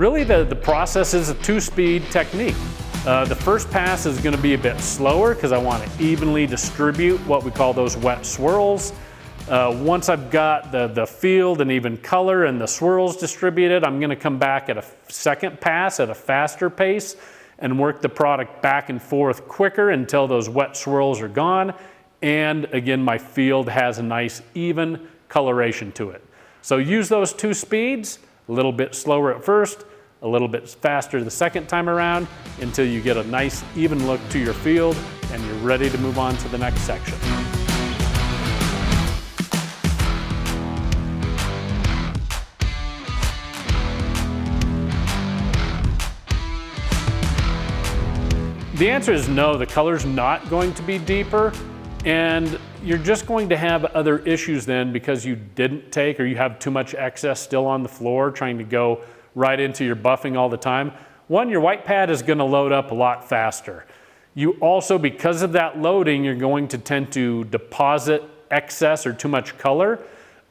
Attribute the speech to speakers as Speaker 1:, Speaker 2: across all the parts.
Speaker 1: Really, the process is a two-speed technique. The first pass is going to be a bit slower because I want to evenly distribute what we call those wet swirls. Once I've got the field and even color and the swirls distributed, I'm going to come back at a second pass at a faster pace and work the product back and forth quicker until those wet swirls are gone. And again, my field has a nice even coloration to it. So use those two speeds, a little bit slower at first, a little bit faster the second time around until you get a nice even look to your field and you're ready to move on to the next section. The answer is no, the color's not going to be deeper, and you're just going to have other issues then because you didn't take or you have too much excess still on the floor trying to go right into your buffing all the time. One, your white pad is going to load up a lot faster. You also, because of that loading, you're going to tend to deposit excess or too much color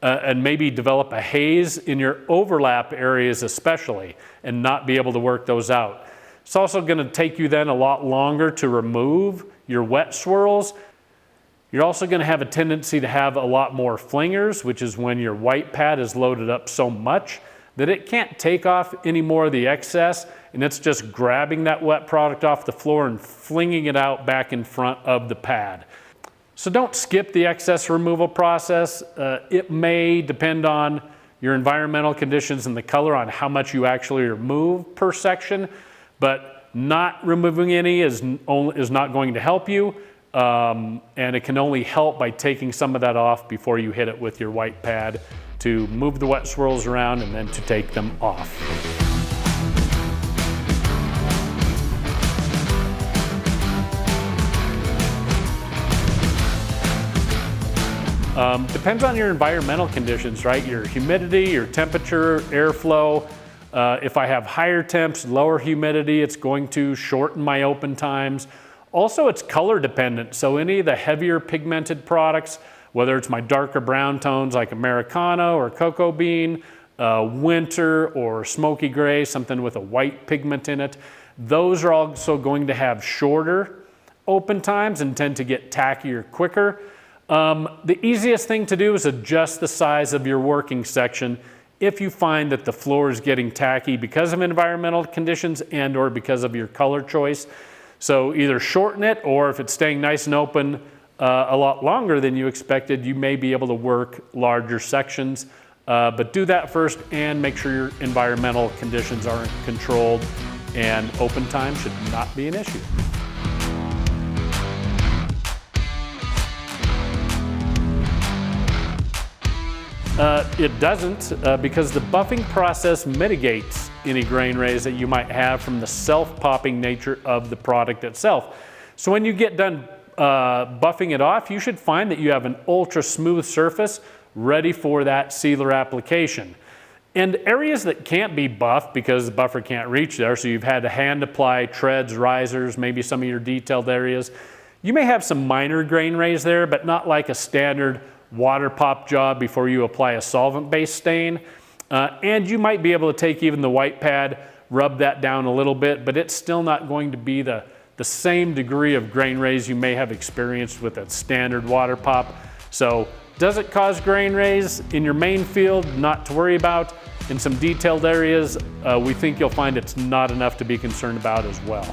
Speaker 1: and maybe develop a haze in your overlap areas especially and not be able to work those out. It's also going to take you then a lot longer to remove your wet swirls. You're also going to have a tendency to have a lot more flingers, which is when your white pad is loaded up so much that it can't take off any more of the excess, and it's just grabbing that wet product off the floor and flinging it out back in front of the pad. So don't skip the excess removal process. It may depend on your environmental conditions and the color on how much you actually remove per section, but not removing any is not going to help you, and it can only help by taking some of that off before you hit it with your white pad to move the wet swirls around and then to take them off. Depends on your environmental conditions, right? Your humidity, your temperature, airflow. If I have higher temps, lower humidity, it's going to shorten my open times. Also, it's color dependent. So any of the heavier pigmented products, whether it's my darker brown tones like Americano or cocoa bean, winter or smoky gray, something with a white pigment in it, those are also going to have shorter open times and tend to get tackier quicker. The easiest thing to do is adjust the size of your working section if you find that the floor is getting tacky because of environmental conditions and or because of your color choice. So either shorten it, or if it's staying nice and open a lot longer than you expected, you may be able to work larger sections. But do that first and make sure your environmental conditions are controlled, and open time should not be an issue. It doesn't, because the buffing process mitigates any grain raise that you might have from the self-popping nature of the product itself. So when you get done buffing it off, you should find that you have an ultra smooth surface ready for that sealer application. And areas that can't be buffed because the buffer can't reach there, so you've had to hand apply treads, risers, maybe some of your detailed areas, you may have some minor grain raise there, but not like a standard water pop job before you apply a solvent-based stain. And you might be able to take even the white pad, rub that down a little bit, but it's still not going to be the same degree of grain raise you may have experienced with a standard water pop. So does it cause grain raise in your main field? Not to worry about. In some detailed areas, we think you'll find it's not enough to be concerned about as well.